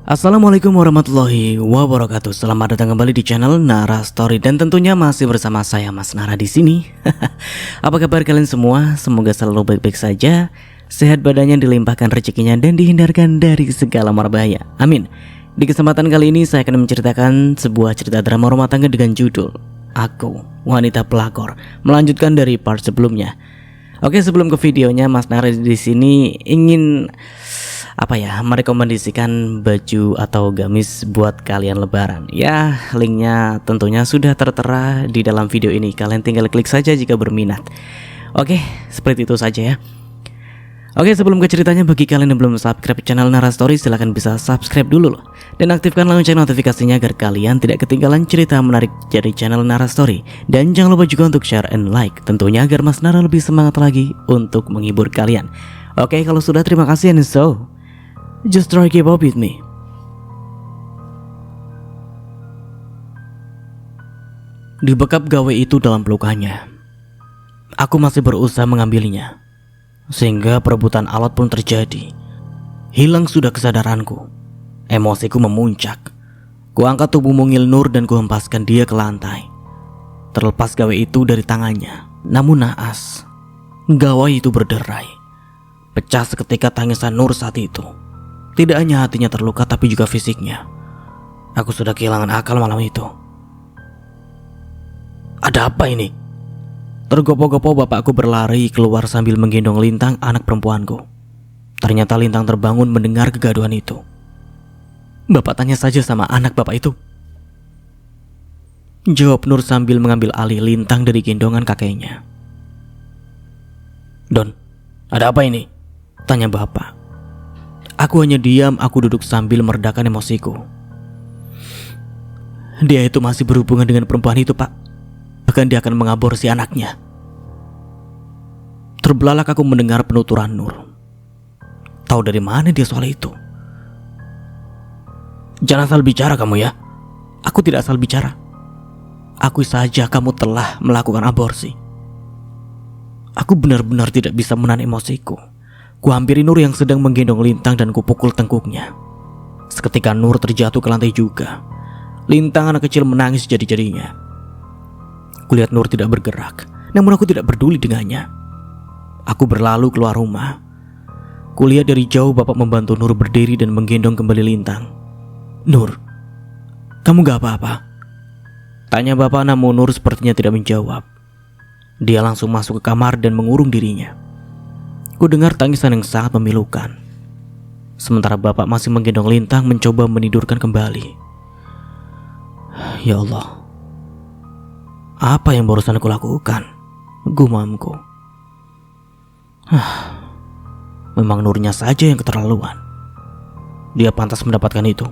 Assalamualaikum warahmatullahi wabarakatuh. Selamat datang kembali di channel Nara Story dan tentunya masih bersama saya Mas Nara di sini. Apa kabar kalian semua? Semoga selalu baik-baik saja, sehat badannya, dilimpahkan rezekinya dan dihindarkan dari segala marbahaya. Amin. Di kesempatan kali ini saya akan menceritakan sebuah cerita drama rumah tangga dengan judul Aku Wanita Pelakor, melanjutkan dari part sebelumnya. Oke, sebelum ke videonya, Mas Nara di sini ingin merekomendasikan baju atau gamis buat kalian lebaran. Ya, linknya tentunya sudah tertera di dalam video ini. Kalian tinggal klik saja jika berminat. Oke, seperti itu saja ya. Oke, sebelum ke ceritanya, bagi kalian yang belum subscribe channel Nara Story, silahkan bisa subscribe dulu loh. Dan aktifkan lonceng notifikasinya agar kalian tidak ketinggalan cerita menarik dari channel Nara Story. Dan jangan lupa juga untuk share and like, tentunya agar Mas Nara lebih semangat lagi untuk menghibur kalian. Oke, kalau sudah, terima kasih and so just try keep up with me. Dibekap gawe itu dalam pelukannya. Aku masih berusaha mengambilnya, sehingga perebutan alat pun terjadi. Hilang sudah kesadaranku. Emosiku memuncak. Kuangkat tubuh mungil Nur dan kuhempaskan dia ke lantai. Terlepas gawe itu dari tangannya, namun naas, gawe itu berderai. Pecah seketika tangisan Nur saat itu. Tidak hanya hatinya terluka, tapi juga fisiknya. Aku sudah kehilangan akal malam itu. Ada apa ini? Tergopoh-gopoh bapakku berlari keluar sambil menggendong Lintang, anak perempuanku. Ternyata Lintang terbangun mendengar kegaduhan itu. Bapak tanya saja sama anak bapak itu, jawab Nur sambil mengambil alih Lintang dari gendongan kakeknya. Don, ada apa ini? Tanya bapak. Aku hanya diam, aku duduk sambil meredakan emosiku. Dia itu masih berhubungan dengan perempuan itu, Pak. Bahkan dia akan mengaborsi anaknya. Terbelalak aku mendengar penuturan Nur. Tahu dari mana dia soal itu? Jangan asal bicara kamu ya. Aku tidak asal bicara. Akui saja kamu telah melakukan aborsi. Aku benar-benar tidak bisa menahan emosiku. Kuhampiri Nur yang sedang menggendong Lintang dan kupukul tengkuknya. Seketika Nur terjatuh ke lantai juga. Lintang anak kecil menangis jadi-jadinya. Kulihat Nur tidak bergerak, namun aku tidak peduli dengannya. Aku berlalu keluar rumah. Kulihat dari jauh bapak membantu Nur berdiri dan menggendong kembali Lintang. Nur, kamu gak apa-apa? Tanya bapak, namun Nur sepertinya tidak menjawab. Dia langsung masuk ke kamar dan mengurung dirinya. Ku dengar tangisan yang sangat memilukan. Sementara bapak masih menggendong Lintang mencoba menidurkan kembali. Ya Allah, apa yang barusan aku lakukan? Gumamku. Memang Nurnya saja yang keterlaluan. Dia pantas mendapatkan itu.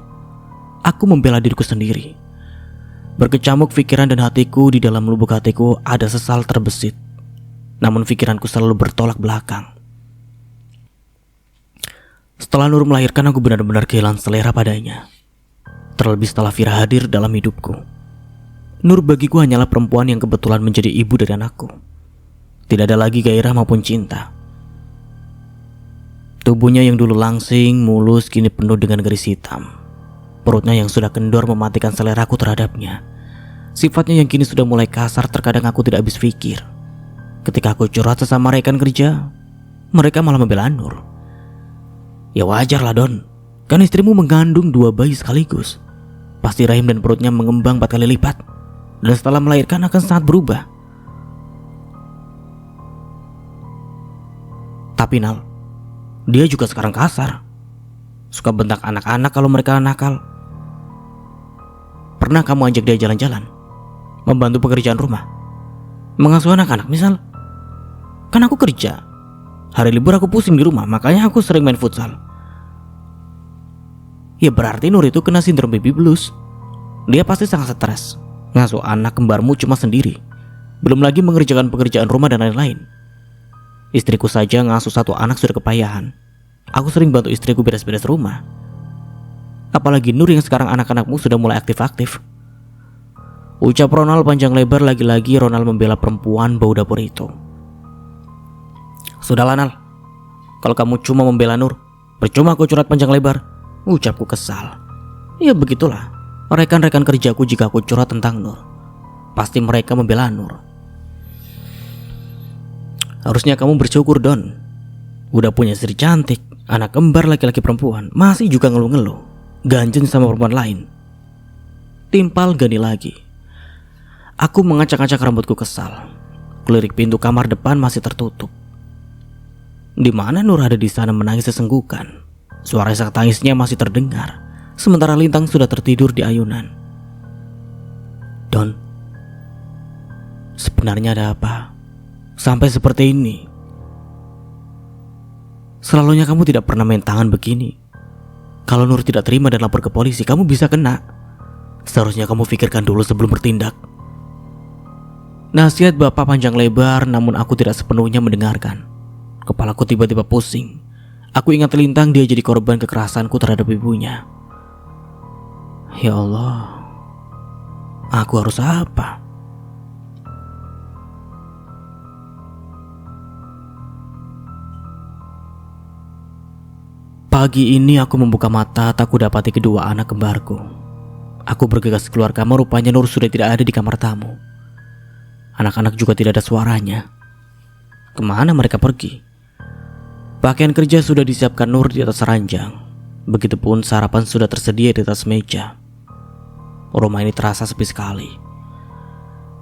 Aku membela diriku sendiri. Berkecamuk pikiran dan hatiku. Di dalam lubuk hatiku ada sesal terbesit. Namun pikiranku selalu bertolak belakang. Setelah Nur melahirkan, aku benar-benar kehilangan selera padanya. Terlebih setelah Fira hadir dalam hidupku. Nur bagiku hanyalah perempuan yang kebetulan menjadi ibu dari anakku. Tidak ada lagi gairah maupun cinta. Tubuhnya yang dulu langsing, mulus, kini penuh dengan garis hitam. Perutnya yang sudah kendor mematikan seleraku terhadapnya. Sifatnya yang kini sudah mulai kasar, terkadang aku tidak habis pikir. Ketika aku curhat sesama rekan kerja, mereka malah membela Nur. Ya wajar lah Don, kan istrimu mengandung 2 bayi sekaligus. Pasti rahim dan perutnya mengembang 4 kali lipat. Dan setelah melahirkan akan sangat berubah. Tapi Nal, dia juga sekarang kasar. Suka bentak anak-anak kalau mereka nakal. Pernah kamu ajak dia jalan-jalan, membantu pekerjaan rumah, mengasuh anak-anak misal? Kan aku kerja. Hari libur aku pusing di rumah, makanya aku sering main futsal. Ya berarti Nur itu kena sindrom baby blues. Dia pasti sangat stres. Ngasuh anak kembarmu cuma sendiri, belum lagi mengerjakan pekerjaan rumah dan lain-lain. Istriku saja ngasuh 1 anak sudah kepayahan. Aku sering bantu istriku beres-beres rumah. Apalagi Nur yang sekarang anak-anakmu sudah mulai aktif-aktif. Ucap Ronald panjang lebar. Lagi-lagi Ronald membela perempuan bau dapur itu. Sudahlah Nal, kalau kamu cuma membela Nur, percuma aku curhat panjang lebar. ucapku kesal. Ya begitulah rekan-rekan kerjaku jika aku curhat tentang Nur. Pasti mereka membela Nur. Harusnya kamu bersyukur, Don. Udah punya istri cantik, anak kembar laki-laki perempuan, masih juga ngeluh-ngeluh, ganjen sama perempuan lain. Timpal Gani lagi. Aku mengacak-acak rambutku kesal. Kelirik pintu kamar depan masih tertutup. Di mana Nur ada di sana menangis sesenggukan. Suara isak tangisnya masih terdengar, sementara Lintang sudah tertidur di ayunan. Don, sebenarnya ada apa? Sampai seperti ini. Selalunya kamu tidak pernah main tangan begini. Kalau Nur tidak terima dan lapor ke polisi, kamu bisa kena. Seharusnya kamu pikirkan dulu sebelum bertindak. Nasihat bapak panjang lebar, namun aku tidak sepenuhnya mendengarkan. Kepalaku tiba-tiba pusing. Aku ingat Lintang, dia jadi korban kekerasanku terhadap ibunya. Ya Allah, aku harus apa? Pagi ini aku membuka mata, tak kudapati kedua anak kembarku. Aku bergegas keluar kamar, rupanya Nur sudah tidak ada di kamar tamu. Anak-anak juga tidak ada suaranya. Kemana mereka pergi? Pakaian kerja sudah disiapkan Nur di atas ranjang. Begitupun sarapan sudah tersedia di atas meja. Rumah ini terasa sepi sekali.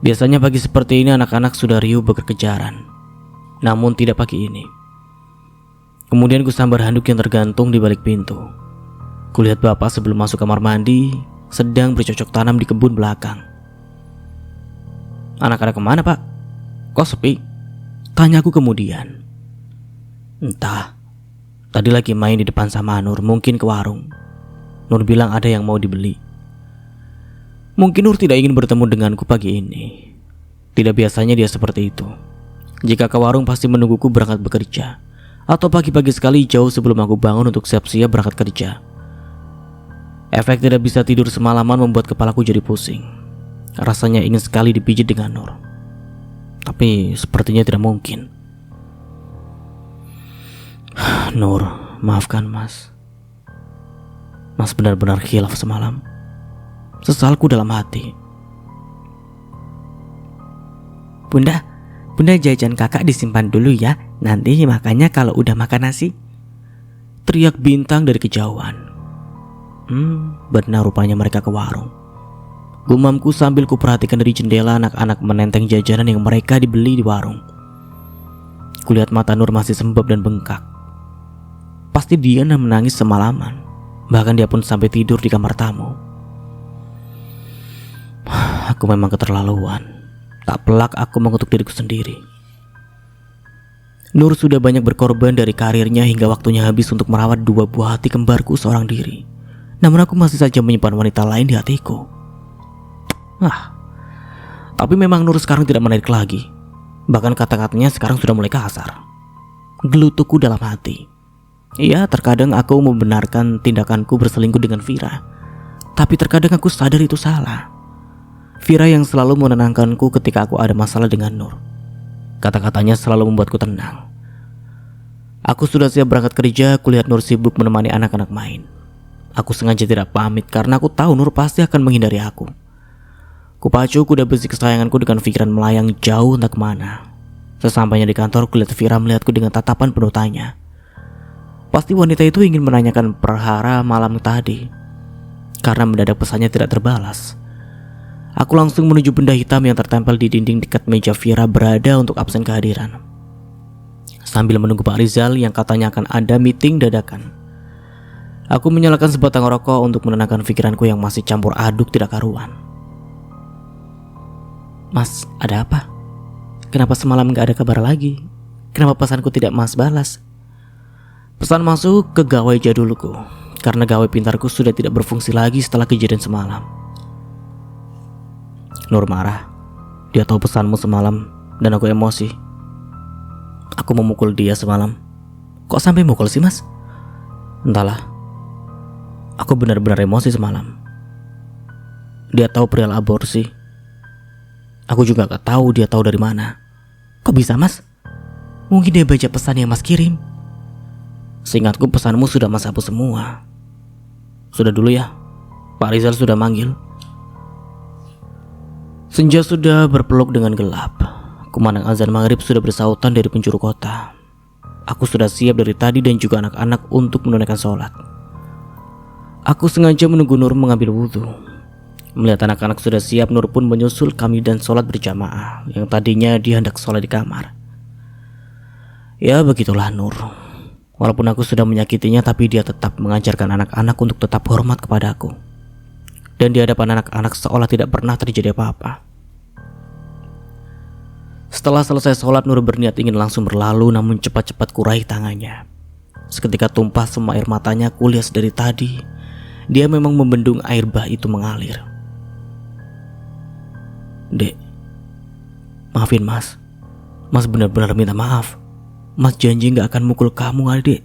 Biasanya pagi seperti ini anak-anak sudah riuh berkejaran. Namun tidak pagi ini. Kemudian ku sambar handuk yang tergantung di balik pintu. Kulihat bapak sebelum masuk kamar mandi sedang bercocok tanam di kebun belakang. Anak-anak kemana, Pak? Kok sepi? Tanyaku kemudian. Entah, tadi lagi main di depan sama Nur, mungkin ke warung. Nur bilang ada yang mau dibeli. Mungkin Nur tidak ingin bertemu denganku pagi ini. Tidak biasanya dia seperti itu. Jika ke warung pasti menungguku berangkat bekerja, atau pagi-pagi sekali jauh sebelum aku bangun untuk siap-siap berangkat kerja. Efek tidak bisa tidur semalaman membuat kepalaku jadi pusing. Rasanya ingin sekali dipijit dengan Nur, tapi sepertinya tidak mungkin. Nur, maafkan Mas. Mas benar-benar khilaf semalam. Sesalku dalam hati. Bunda jajan kakak disimpan dulu ya. Nanti makannya kalau udah makan nasi. Teriak Bintang dari kejauhan. Benar rupanya mereka ke warung. Gumamku sambil kuperhatikan dari jendela anak-anak menenteng jajanan yang mereka dibeli di warung. Kulihat mata Nur masih sembab dan bengkak. Pasti dia menangis semalaman. Bahkan dia pun sampai tidur di kamar tamu. Aku memang keterlaluan. Tak pelak aku mengutuk diriku sendiri. Nur sudah banyak berkorban dari karirnya hingga waktunya habis untuk merawat dua buah hati kembarku seorang diri. Namun aku masih saja menyimpan wanita lain di hatiku. Tapi memang Nur sekarang tidak menarik lagi. Bahkan kata-katanya sekarang sudah mulai kasar. Gelutukku dalam hati. Iya, terkadang aku membenarkan tindakanku berselingkuh dengan Vira. Tapi terkadang aku sadar itu salah. Vira yang selalu menenangkanku ketika aku ada masalah dengan Nur. Kata-katanya selalu membuatku tenang. Aku sudah siap berangkat kerja, kulihat Nur sibuk menemani anak-anak main. Aku sengaja tidak pamit karena aku tahu Nur pasti akan menghindari aku. Kupacu kuda besi kesayanganku dengan pikiran melayang jauh entah kemana. Sesampainya di kantor, kulihat Vira melihatku dengan tatapan penuh tanya. Pasti wanita itu ingin menanyakan perhara malam tadi. Karena mendadak pesannya tidak terbalas. Aku langsung menuju benda hitam yang tertempel di dinding dekat meja Vira berada untuk absen kehadiran. Sambil menunggu Pak Rizal yang katanya akan ada meeting dadakan, aku menyalakan sebatang rokok untuk menenangkan pikiranku yang masih campur aduk tidak karuan. Mas, ada apa? Kenapa semalam gak ada kabar lagi? Kenapa pesanku tidak Mas balas? Pesan masuk ke gawai jadulku, karena gawai pintarku sudah tidak berfungsi lagi setelah kejadian semalam. Nur marah. Dia tahu pesanmu semalam dan aku emosi. Aku memukul dia semalam. Kok sampai mukul sih, Mas? Entahlah. Aku benar-benar emosi semalam. Dia tahu perihal aborsi. Aku juga gak tahu dia tahu dari mana. Kok bisa, Mas? Mungkin dia baca pesan yang Mas kirim. Seingatku pesanmu sudah Mas hapus semua. Sudah dulu ya, Pak Rizal sudah manggil. Senja sudah berpeluk dengan gelap. Kumandang azan maghrib sudah bersautan dari penjuru kota. Aku sudah siap dari tadi dan juga anak-anak untuk menunaikan sholat. Aku sengaja menunggu Nur mengambil wudhu. Melihat anak-anak sudah siap, Nur pun menyusul kami dan sholat berjamaah yang tadinya dia hendak sholat di kamar. Ya begitulah Nur. Walaupun aku sudah menyakitinya, tapi dia tetap mengajarkan anak-anak untuk tetap hormat kepadaku. Dan di hadapan anak-anak seolah tidak pernah terjadi apa-apa. Setelah selesai sholat, Nur berniat ingin langsung berlalu, namun cepat-cepat kuraih tangannya. Seketika tumpah semua air matanya. Kulihat dari tadi dia memang membendung air bah itu mengalir. Dek, maafin mas. Mas benar-benar minta maaf. Mas janji gak akan mukul kamu, adik.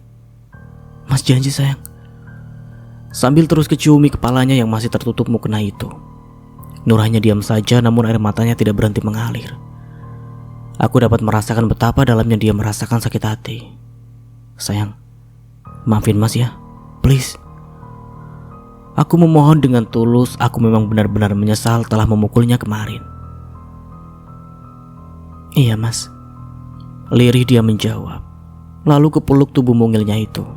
Mas janji sayang. Sambil terus keciumi kepalanya yang masih tertutup mukena itu. Nur hanya diam saja, namun air matanya tidak berhenti mengalir. Aku dapat merasakan betapa dalamnya dia merasakan sakit hati. Sayang, maafin mas ya, please. Aku memohon dengan tulus. Aku memang benar-benar menyesal telah memukulnya kemarin. Iya mas, lirih dia menjawab. Lalu kepeluk tubuh mungilnya itu.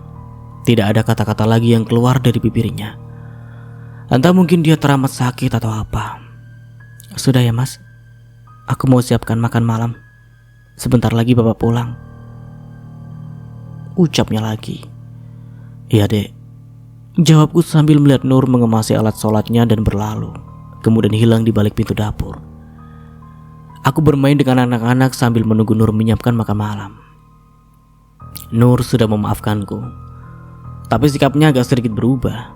Tidak ada kata-kata lagi yang keluar dari bibirnya. Entah mungkin dia teramat sakit atau apa. Sudah ya mas, aku mau siapkan makan malam. Sebentar lagi bapak pulang, ucapnya lagi. Iya dek, jawabku sambil melihat Nur mengemasi alat sholatnya dan berlalu, kemudian hilang di balik pintu dapur. Aku bermain dengan anak-anak sambil menunggu Nur menyiapkan makan malam. Nur sudah memaafkanku, tapi sikapnya agak sedikit berubah.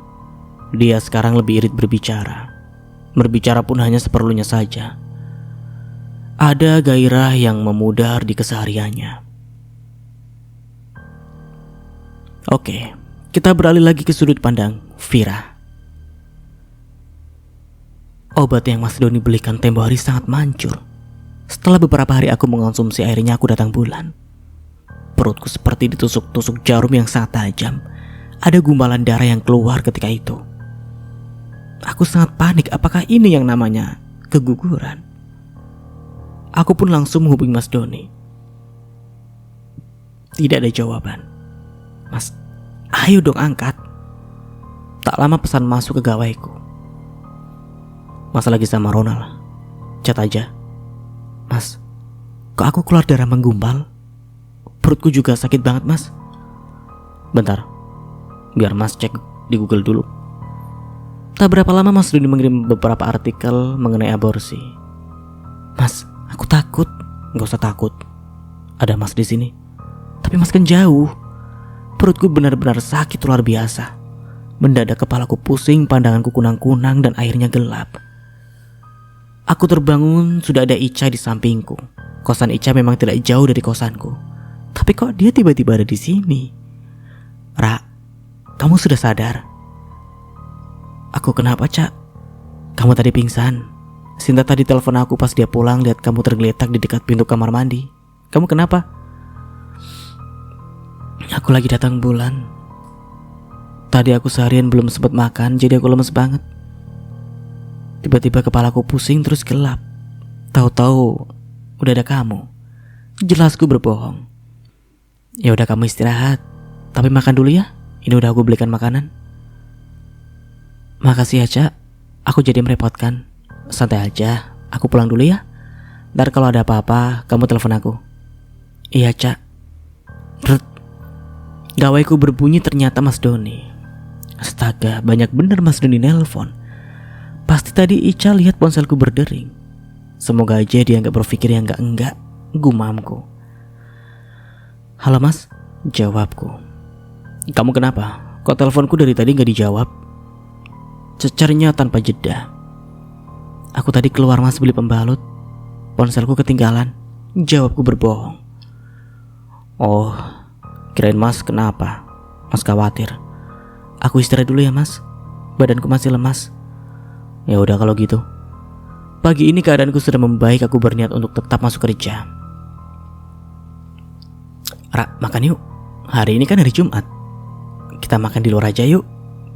Dia sekarang lebih irit berbicara. Berbicara pun hanya seperlunya saja. Ada gairah yang memudar di kesehariannya. Oke, kita beralih lagi ke sudut pandang Vira. Obat yang Mas Doni belikan tempo hari sangat mancur. Setelah beberapa hari aku mengonsumsi airnya, aku datang bulan. Perutku seperti ditusuk-tusuk jarum yang sangat tajam. Ada gumpalan darah yang keluar ketika itu. Aku sangat panik, apakah ini yang namanya keguguran? Aku pun langsung menghubungi Mas Doni. Tidak ada jawaban. Mas, ayo dong angkat. Tak lama pesan masuk ke gawaiku. Mas lagi sama Ronald. Chat aja. Mas, kok aku keluar darah menggumpal? Perutku juga sakit banget mas. Bentar, biar mas cek di Google dulu. Tak berapa lama Mas Doni mengirim beberapa artikel mengenai aborsi. Mas, aku takut. Gak usah takut. Ada mas di sini. Tapi mas kan jauh. Perutku benar-benar sakit luar biasa. Mendadak kepalaku pusing, pandanganku kunang-kunang dan akhirnya gelap. Aku terbangun, sudah ada Ica di sampingku. Kosan Ica memang tidak jauh dari kosanku. Tapi kok dia tiba-tiba ada di sini? Ra, kamu sudah sadar? Aku kenapa, Cak? Kamu tadi pingsan. Sinta tadi telepon aku pas dia pulang, lihat kamu tergeletak di dekat pintu kamar mandi. Kamu kenapa? Aku lagi datang bulan. Tadi aku seharian belum sempat makan, jadi aku lemes banget. Tiba-tiba kepalaku pusing terus gelap. Tahu-tahu udah ada kamu. Jelasku berbohong. Ya udah kamu istirahat, tapi makan dulu ya. Ini udah aku belikan makanan. Makasih ya Cak, aku jadi merepotkan. Santai aja, aku pulang dulu ya. Ntar kalau ada apa-apa, kamu telepon aku. Iya Cak. Rut. Gawaiku berbunyi, ternyata Mas Doni. Astaga, banyak bener Mas Doni nelpon. Pasti tadi Ica lihat ponselku berdering. Semoga aja dia gak berpikir yang enggak, gumamku. Halo mas, jawabku. Kamu kenapa? Kok teleponku dari tadi gak dijawab? Cecernya tanpa jeda. Aku tadi keluar mas beli pembalut. Ponselku ketinggalan. Jawabku berbohong. Oh, kirain mas kenapa? Mas khawatir. Aku istirahat dulu ya mas. Badanku masih lemas. Ya udah kalau gitu. Pagi ini keadaanku sudah membaik. Aku berniat untuk tetap masuk kerja. Ra, makan yuk. Hari ini kan hari Jumat. Kita makan di luar aja yuk.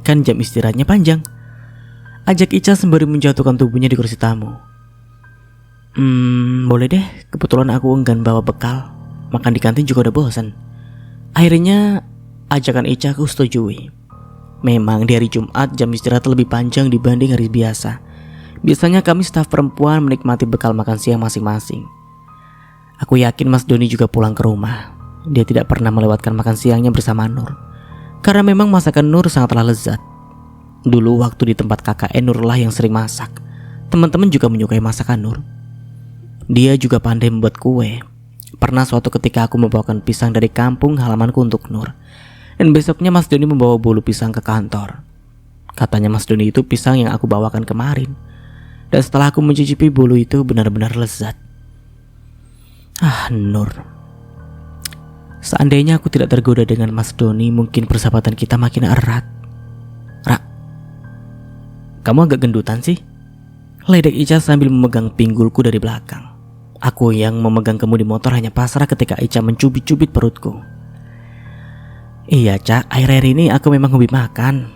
Kan jam istirahatnya panjang. Ajak Ica sembari menjatuhkan tubuhnya di kursi tamu. Boleh deh, kebetulan aku enggan bawa bekal. Makan di kantin juga udah bosan. Akhirnya ajakan Ica aku setujui. Memang di hari Jumat jam istirahat lebih panjang dibanding hari biasa. Biasanya kami staf perempuan menikmati bekal makan siang masing-masing. Aku yakin Mas Doni juga pulang ke rumah. Dia tidak pernah melewatkan makan siangnya bersama Nur, karena memang masakan Nur sangatlah lezat. Dulu waktu di tempat KKN, Nurlah yang sering masak. Teman-teman juga menyukai masakan Nur. Dia juga pandai membuat kue. Pernah suatu ketika aku membawakan pisang dari kampung halamanku untuk Nur, dan besoknya Mas Doni membawa bolu pisang ke kantor. Katanya Mas Doni itu pisang yang aku bawakan kemarin. Dan setelah aku mencicipi bolu itu benar-benar lezat. Nur. Seandainya aku tidak tergoda dengan Mas Doni, mungkin persahabatan kita makin erat. Ra, kamu agak gendutan sih? Ledek Ica sambil memegang pinggulku dari belakang. Aku yang memegang kemudi motor hanya pasrah ketika Ica mencubit-cubit perutku. Iya Ca, akhir-akhir ini aku memang hobi makan.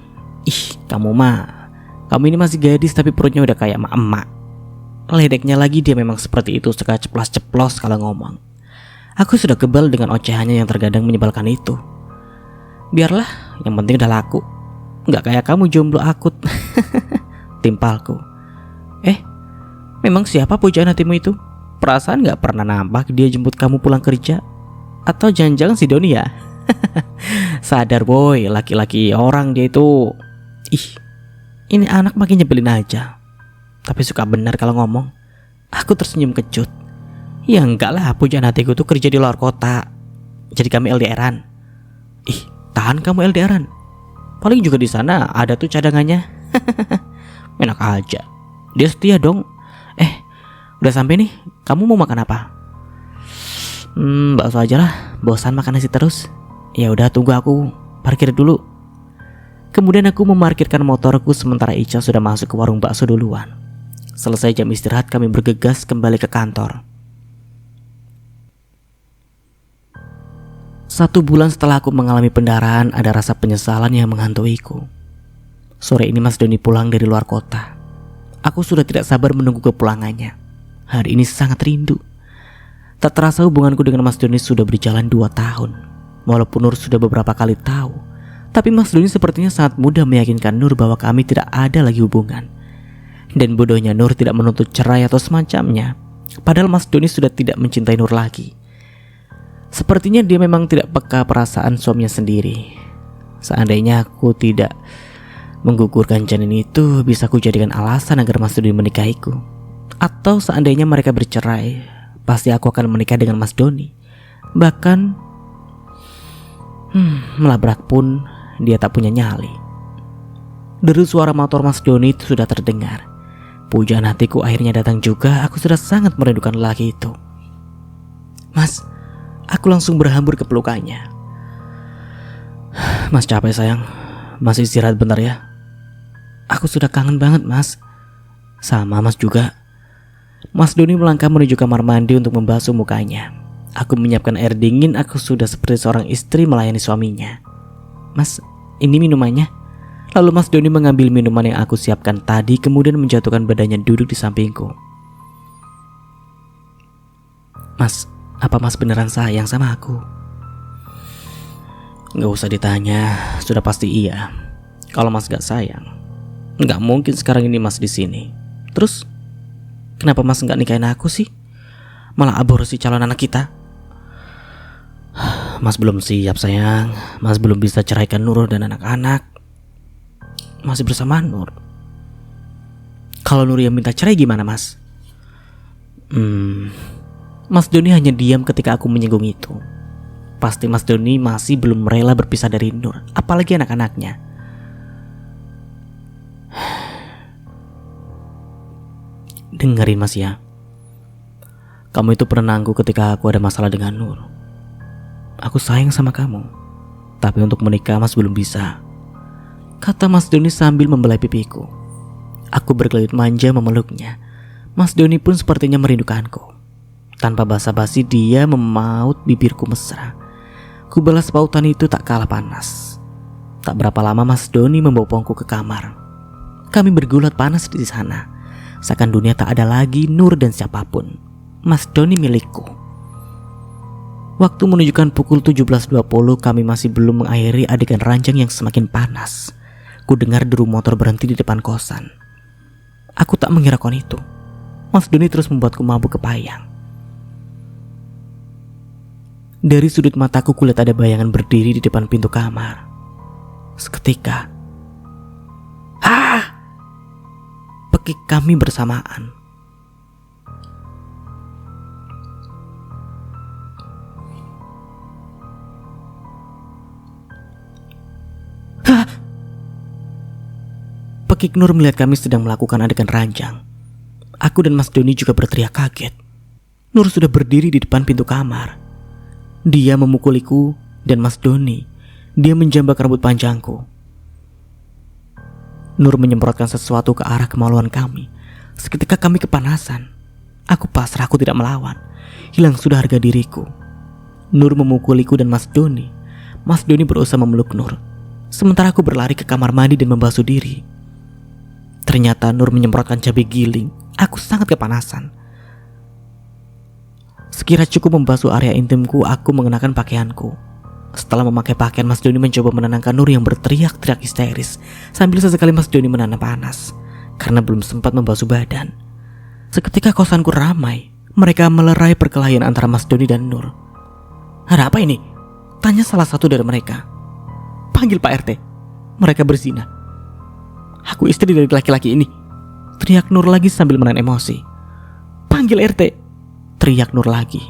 Kamu ini masih gadis tapi perutnya udah kayak emak-emak. Ledeknya lagi, dia memang seperti itu, suka ceplas-ceplos kalau ngomong. Aku sudah kebal dengan ocehannya yang terkadang menyebalkan itu. Biarlah, yang penting udah laku. Gak kayak kamu jomblo akut. Timpalku. Memang siapa pujaan hatimu itu? Perasaan gak pernah nampak dia jemput kamu pulang kerja. Atau jangan-jangan si Doni ya? Sadar boy, laki-laki orang dia itu. Ini anak makin nyebelin aja. Tapi suka benar kalau ngomong. Aku tersenyum kecut. Ya enggak lah, pujaan hatiku tuh kerja di luar kota. Jadi kami LDRan. Tahan kamu LDRan. Paling juga di sana ada tuh cadangannya. Enak aja. Dia setia dong. Udah sampai nih. Kamu mau makan apa? Bakso aja lah. Bosan makan nasi terus. Ya udah, tunggu aku parkir dulu. Kemudian aku memarkirkan motorku sementara Ica sudah masuk ke warung bakso duluan. Selesai jam istirahat, kami bergegas kembali ke kantor. 1 bulan setelah aku mengalami pendarahan, ada rasa penyesalan yang menghantuiku. Sore ini Mas Doni pulang dari luar kota. Aku sudah tidak sabar menunggu kepulangannya. Hari ini sangat rindu. Tak terasa hubunganku dengan Mas Doni sudah berjalan 2 tahun. Walaupun Nur sudah beberapa kali tahu, tapi Mas Doni sepertinya sangat mudah meyakinkan Nur bahwa kami tidak ada lagi hubungan. Dan bodohnya Nur tidak menuntut cerai atau semacamnya. Padahal Mas Doni sudah tidak mencintai Nur lagi. Sepertinya dia memang tidak peka perasaan suaminya sendiri. Seandainya aku tidak menggugurkan janin itu, bisa aku jadikan alasan agar Mas Doni menikahiku. Atau seandainya mereka bercerai, pasti aku akan menikah dengan Mas Doni. Bahkan melabrak pun dia tak punya nyali. Deru suara motor Mas Doni itu sudah terdengar. Pujaan hatiku akhirnya datang juga. Aku sudah sangat merindukan lelaki itu. Mas, aku langsung berhambur ke pelukannya. Mas capek sayang. Mas istirahat bentar ya. Aku sudah kangen banget mas. Sama mas juga. Mas Doni melangkah menuju kamar mandi untuk membasuh mukanya. Aku menyiapkan air dingin. Aku sudah seperti seorang istri melayani suaminya. Mas, ini minumannya. Lalu Mas Doni mengambil minuman yang aku siapkan tadi, kemudian menjatuhkan badannya duduk di sampingku. Mas, apa mas beneran sayang sama aku? Gak usah ditanya, sudah pasti iya. Kalau mas gak sayang, gak mungkin sekarang ini mas di sini. Terus, kenapa mas gak nikahin aku sih? Malah aborsi calon anak kita. Mas belum siap sayang. Mas belum bisa ceraikan Nur dan anak-anak. Masih bersama Nur. Kalau Nur yang minta cerai gimana mas? Mas Doni hanya diam ketika aku menyinggung itu. Pasti Mas Doni masih belum rela berpisah dari Nur, apalagi anak-anaknya. Dengerin mas ya. Kamu itu penenangku ketika aku ada masalah dengan Nur. Aku sayang sama kamu, tapi untuk menikah mas belum bisa, kata Mas Doni sambil membelai pipiku. Aku berkelit manja memeluknya. Mas Doni pun sepertinya merindukanku. Tanpa basa-basi dia memaut bibirku mesra. Ku balas pautan itu tak kalah panas. Tak berapa lama Mas Doni membawa Pongku ke kamar. Kami bergulat panas di sana. Seakan dunia tak ada lagi Nur dan siapapun. Mas Doni milikku. Waktu menunjukkan pukul 17.20, kami masih belum mengakhiri adegan ranjang yang semakin panas. Ku dengar deru motor berhenti di depan kosan. Aku tak menghiraukan itu. Mas Doni terus membuatku mabuk kepayang. Dari sudut mataku kulihat ada bayangan berdiri di depan pintu kamar. Seketika, pekik kami bersamaan. Pekik Nur melihat kami sedang melakukan adegan ranjang. Aku dan Mas Doni juga berteriak kaget. Nur sudah berdiri di depan pintu kamar. Dia memukuliku dan Mas Doni. Dia menjambak rambut panjangku. Nur menyemprotkan sesuatu ke arah kemaluan kami. Seketika kami kepanasan. Aku pasrah, aku tidak melawan. Hilang sudah harga diriku. Nur memukuliku dan Mas Doni. Mas Doni berusaha memeluk Nur. Sementara aku berlari ke kamar mandi dan membasuh diri. Ternyata Nur menyemprotkan cabai giling. Aku sangat kepanasan. Sekira cukup membasuh area intimku, aku mengenakan pakaianku. Setelah memakai pakaian, Mas Doni mencoba menenangkan Nur yang berteriak-teriak histeris. Sambil sesekali Mas Doni menahan panas karena belum sempat membasuh badan. Seketika kosanku ramai. Mereka melerai perkelahian antara Mas Doni dan Nur. Ada apa ini? Tanya salah satu dari mereka. Panggil Pak RT. Mereka berzina. Aku istri dari laki-laki ini. Teriak Nur lagi sambil menahan emosi. Panggil RT. Teriak Nur lagi.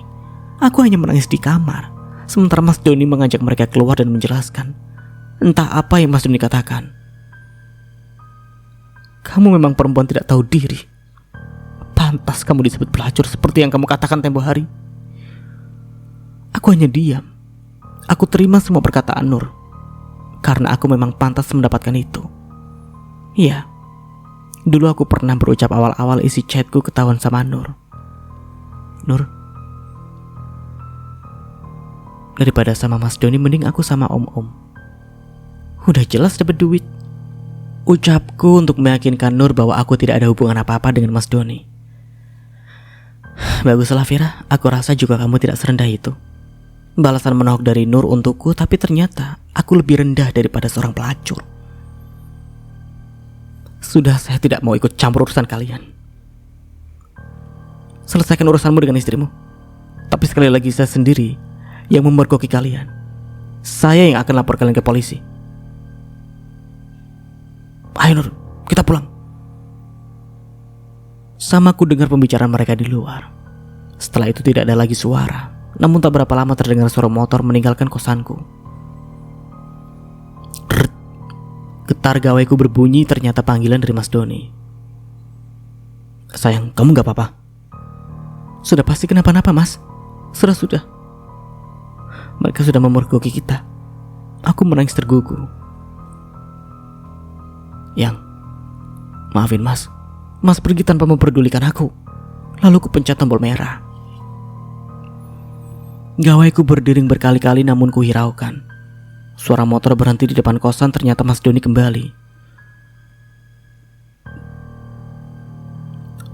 Aku hanya menangis di kamar. Sementara Mas Doni mengajak mereka keluar dan menjelaskan. Entah apa yang Mas Doni katakan. Kamu memang perempuan tidak tahu diri. Pantas kamu disebut pelacur seperti yang kamu katakan tempo hari. Aku hanya diam. Aku terima semua perkataan Nur. Karena aku memang pantas mendapatkan itu. Iya. Dulu aku pernah berucap awal-awal isi chatku ketahuan sama Nur. Nur, daripada sama Mas Doni mending aku sama Om-Om. Udah jelas dapat duit. Ucapku untuk meyakinkan Nur bahwa aku tidak ada hubungan apa-apa dengan Mas Doni. Baguslah Vira, aku rasa juga kamu tidak serendah itu. Balasan menohok dari Nur untukku, tapi ternyata aku lebih rendah daripada seorang pelacur. Sudah, saya tidak mau ikut campur urusan kalian. Selesaikan urusanmu dengan istrimu. Tapi sekali lagi saya sendiri yang memergoki kalian. Saya yang akan lapor kalian ke polisi. Ayo Nur, kita pulang. Sama ku dengar pembicaraan mereka di luar. Setelah itu tidak ada lagi suara. Namun tak berapa lama terdengar suara motor meninggalkan kosanku. Rrrt. Getar gawaiku berbunyi, ternyata panggilan dari Mas Doni. Sayang, kamu gak apa-apa? Sudah pasti kenapa-napa Mas. Sudah. Mereka sudah memergoki kita. Aku menangis tergugu. Yang, maafin Mas. Mas pergi tanpa memperdulikan aku. Lalu ku pencet tombol merah. Gawaiku berdering berkali-kali namun ku hiraukan. Suara motor berhenti di depan kosan, ternyata Mas Doni kembali.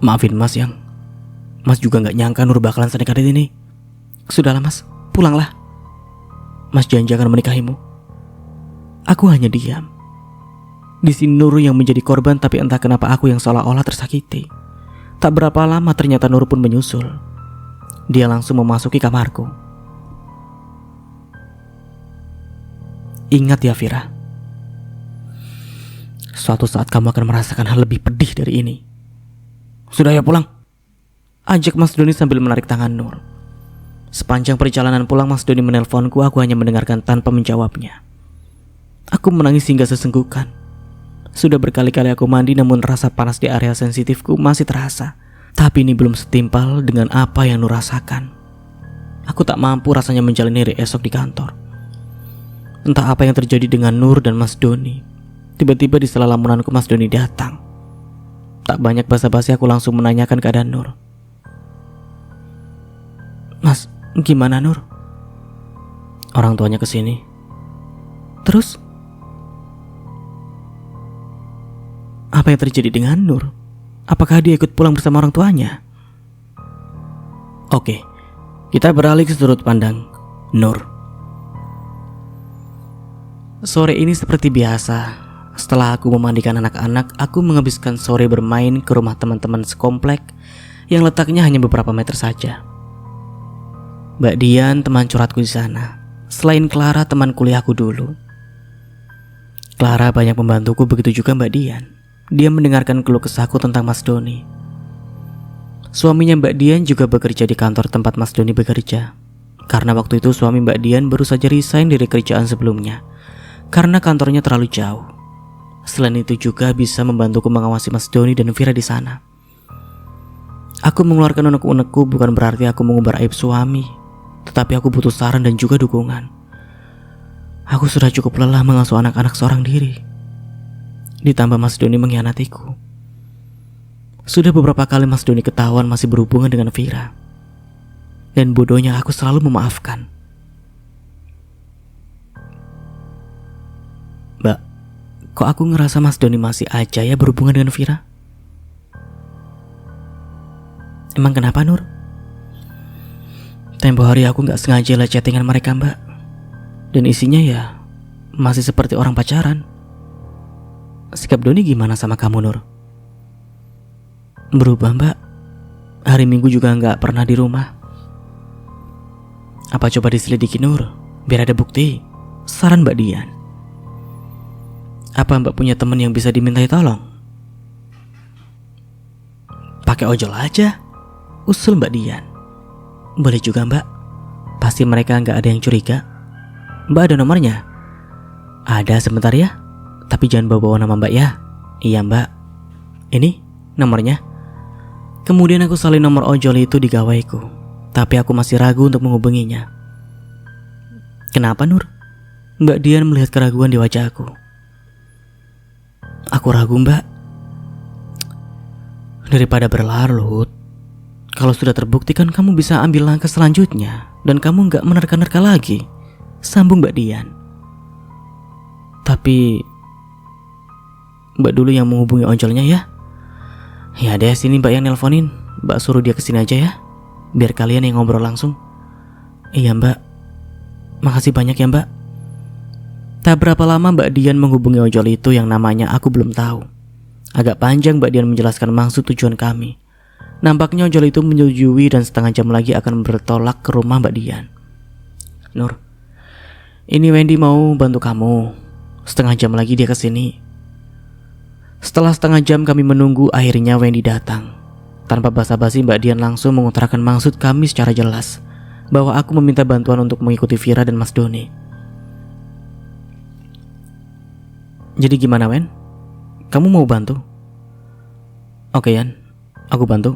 Maafin Mas Yang. Mas juga gak nyangka Nur bakalan sedekat ini. Sudahlah Mas, pulanglah. Mas janji akan menikahimu. Aku hanya diam. Di sini Nur yang menjadi korban, tapi entah kenapa aku yang seolah-olah tersakiti. Tak berapa lama ternyata Nur pun menyusul. Dia langsung memasuki kamarku. Ingat ya Vira, suatu saat kamu akan merasakan hal lebih pedih dari ini. Sudah ya pulang, ajak Mas Doni sambil menarik tangan Nur. Sepanjang perjalanan pulang Mas Doni menelponku, aku hanya mendengarkan tanpa menjawabnya. Aku menangis hingga sesenggukan. Sudah berkali-kali aku mandi namun rasa panas di area sensitifku masih terasa. Tapi ini belum setimpal dengan apa yang Nur rasakan. Aku tak mampu rasanya menjalani hari esok di kantor. Entah apa yang terjadi dengan Nur dan Mas Doni. Tiba-tiba di sela lamunanku Mas Doni datang. Tak banyak basa-basi aku langsung menanyakan keadaan Nur. Mas, gimana Nur? Orang tuanya kesini. Terus? Apa yang terjadi dengan Nur? Apakah dia ikut pulang bersama orang tuanya? Oke, kita beralih ke sudut pandang Nur. Sore ini seperti biasa. Setelah aku memandikan anak-anak, aku menghabiskan sore bermain ke rumah teman-teman sekomplek yang letaknya hanya beberapa meter saja. Mbak Dian teman curhatku di sana. Selain Clara, teman kuliahku dulu. Clara banyak membantuku, begitu juga Mbak Dian. Dia mendengarkan keluh kesahku tentang Mas Doni. Suaminya Mbak Dian juga bekerja di kantor tempat Mas Doni bekerja. Karena waktu itu suami Mbak Dian baru saja resign dari kerjaan sebelumnya karena kantornya terlalu jauh. Selain itu juga bisa membantuku mengawasi Mas Doni dan Vira di sana. Aku mengeluarkan unek-unekku bukan berarti aku mengumbar aib suami, tetapi aku butuh saran dan juga dukungan. Aku sudah cukup lelah mengasuh anak-anak seorang diri. Ditambah Mas Doni mengkhianatiku. Sudah beberapa kali Mas Doni ketahuan masih berhubungan dengan Vira. Dan bodohnya aku selalu memaafkan. Mbak, kok aku ngerasa Mas Doni masih aja ya berhubungan dengan Vira? Emang kenapa, Nur? Tempo hari aku gak sengaja liat chattingan mereka, Mbak. Dan isinya ya masih seperti orang pacaran. Sikap Doni gimana sama kamu, Nur? Berubah, Mbak. Hari Minggu juga gak pernah di rumah. Apa coba diselidiki, Nur? Biar ada bukti. Saran Mbak Dian. Apa Mbak punya teman yang bisa dimintai tolong? Pakai ojol aja, usul Mbak Dian. Boleh juga, Mbak. Pasti mereka gak ada yang curiga. Mbak ada nomornya? Ada, sebentar ya. Tapi jangan bawa-bawa nama Mbak ya. Iya, Mbak. Ini nomornya. Kemudian aku salin nomor ojol itu di gawaiku. Tapi aku masih ragu untuk menghubunginya. Kenapa, Nur? Mbak Dian melihat keraguan di wajahku. Aku ragu, Mbak. Daripada berlarut, kalau sudah terbukti kan kamu bisa ambil langkah selanjutnya. Dan kamu gak menerka-nerka lagi, sambung Mbak Dian. Tapi Mbak dulu yang menghubungi ojolnya ya. Ya deh, sini Mbak yang nelponin. Mbak suruh dia kesini aja ya, biar kalian yang ngobrol langsung. Iya, Mbak. Makasih banyak ya, Mbak. Tak berapa lama Mbak Dian menghubungi ojol itu yang namanya aku belum tahu. Agak panjang Mbak Dian menjelaskan maksud tujuan kami. Nampaknya ojol itu menyetujui dan setengah jam lagi akan bertolak ke rumah Mbak Dian. Nur, ini Wendy mau bantu kamu. Setengah jam lagi dia kesini. Setelah setengah jam kami menunggu, akhirnya Wendy datang. Tanpa basa-basi Mbak Dian langsung mengutarakan maksud kami secara jelas, bahwa aku meminta bantuan untuk mengikuti Vira dan Mas Doni. Jadi gimana, Wen? Kamu mau bantu? Oke, Yan, aku bantu.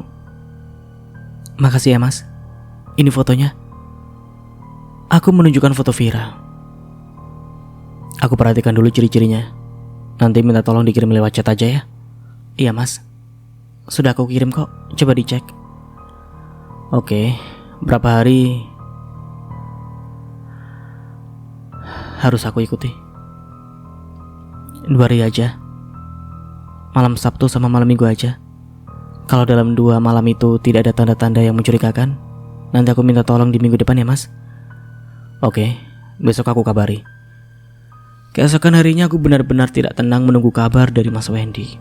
Makasih ya, Mas. Ini fotonya. Aku menunjukkan foto Vira. Aku perhatikan dulu ciri-cirinya. Nanti minta tolong dikirim lewat chat aja ya. Iya, Mas. Sudah aku kirim kok, coba dicek. Oke, berapa hari harus aku ikuti? 2 hari aja. Malam Sabtu sama malam Minggu aja. Kalau dalam 2 malam itu tidak ada tanda-tanda yang mencurigakan, nanti aku minta tolong di minggu depan ya, Mas. Oke, besok aku kabari. Keesokan harinya aku benar-benar tidak tenang menunggu kabar dari Mas Wendy.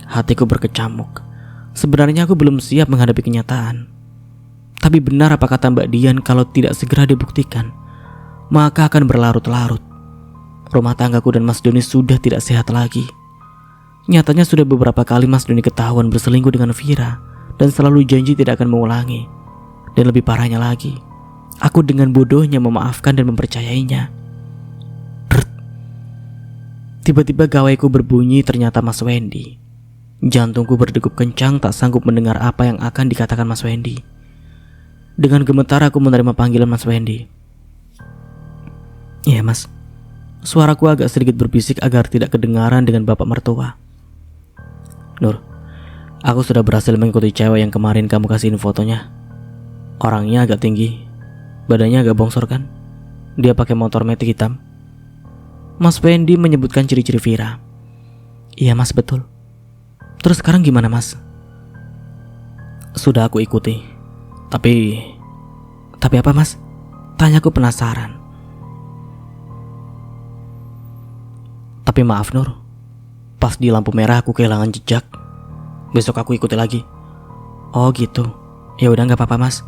Hatiku berkecamuk. Sebenarnya aku belum siap menghadapi kenyataan. Tapi benar apa kata Mbak Dian, kalau tidak segera dibuktikan, maka akan berlarut-larut. Rumah tanggaku dan Mas Doni sudah tidak sehat lagi. Nyatanya sudah beberapa kali Mas Doni ketahuan berselingkuh dengan Vira dan selalu janji tidak akan mengulangi. Dan lebih parahnya lagi, aku dengan bodohnya memaafkan dan mempercayainya. Tiba-tiba gawaiku berbunyi, ternyata Mas Wendy. Jantungku berdegup kencang, tak sanggup mendengar apa yang akan dikatakan Mas Wendy. Dengan gemetar aku menerima panggilan Mas Wendy. Iya, Mas. Suaraku agak sedikit berbisik agar tidak kedengaran dengan bapak mertua. Nur, aku sudah berhasil mengikuti cewek yang kemarin kamu kasihin fotonya. Orangnya agak tinggi, badannya agak bongsor kan? Dia pakai motor metik hitam. Mas Wendy menyebutkan ciri-ciri Vira. Iya, Mas, betul. Terus sekarang gimana mas? Sudah aku ikuti. Tapi apa mas? Tanyaku penasaran. Tapi maaf Nur, pas di lampu merah aku kehilangan jejak. Besok aku ikuti lagi. Oh gitu. Ya udah nggak apa-apa mas.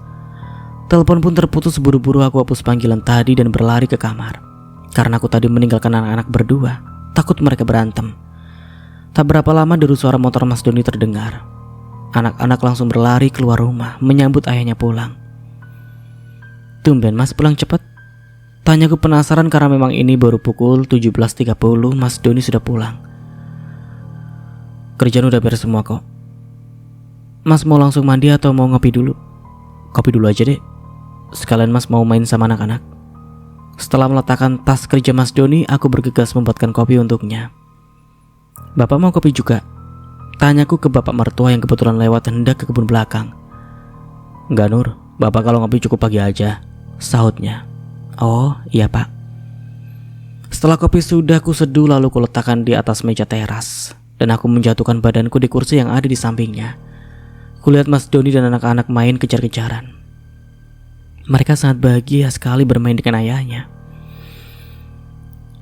Telepon pun terputus. Buru-buru aku hapus panggilan tadi dan berlari ke kamar. Karena aku tadi meninggalkan anak-anak berdua, takut mereka berantem. Tak berapa lama deru suara motor Mas Doni terdengar. Anak-anak langsung berlari keluar rumah menyambut ayahnya pulang. Tumben mas pulang cepat? Tanyaku penasaran karena memang ini baru pukul 17.30 Mas Doni sudah pulang. Kerjaan udah beres semua kok. Mas mau langsung mandi atau mau ngopi dulu? Kopi dulu aja deh. Sekalian mas mau main sama anak-anak. Setelah meletakkan tas kerja Mas Doni, aku bergegas membuatkan kopi untuknya. Bapak mau kopi juga? Tanyaku ke bapak mertua yang kebetulan lewat hendak ke kebun belakang. Enggak Nur, bapak kalau ngopi cukup pagi aja, sahutnya. Oh iya pak. Setelah kopi sudah kuseduh lalu kuletakkan di atas meja teras. Dan aku menjatuhkan badanku di kursi yang ada di sampingnya. Kulihat Mas Doni dan anak-anak main kejar-kejaran. Mereka sangat bahagia sekali bermain dengan ayahnya.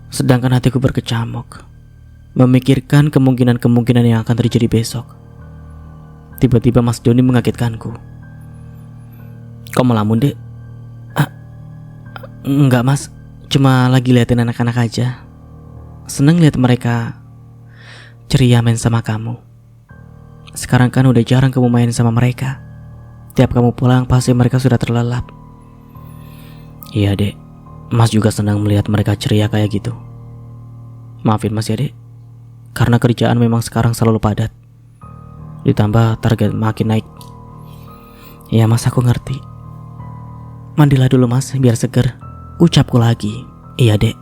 Sedangkan hatiku berkecamuk, memikirkan kemungkinan-kemungkinan yang akan terjadi besok. Tiba-tiba Mas Doni mengagetkanku. Kok melamun dek? Enggak mas, cuma lagi liatin anak-anak aja. Seneng lihat mereka ceria main sama kamu. Sekarang kan udah jarang kamu main sama mereka. Tiap kamu pulang pasti mereka sudah terlelap. Iya dek, mas juga senang melihat mereka ceria kayak gitu. Maafin mas ya dek, karena kerjaan memang sekarang selalu padat. Ditambah target makin naik. Iya mas, aku ngerti. Mandilah dulu mas, biar seger. Ucapku lagi. Iya dek.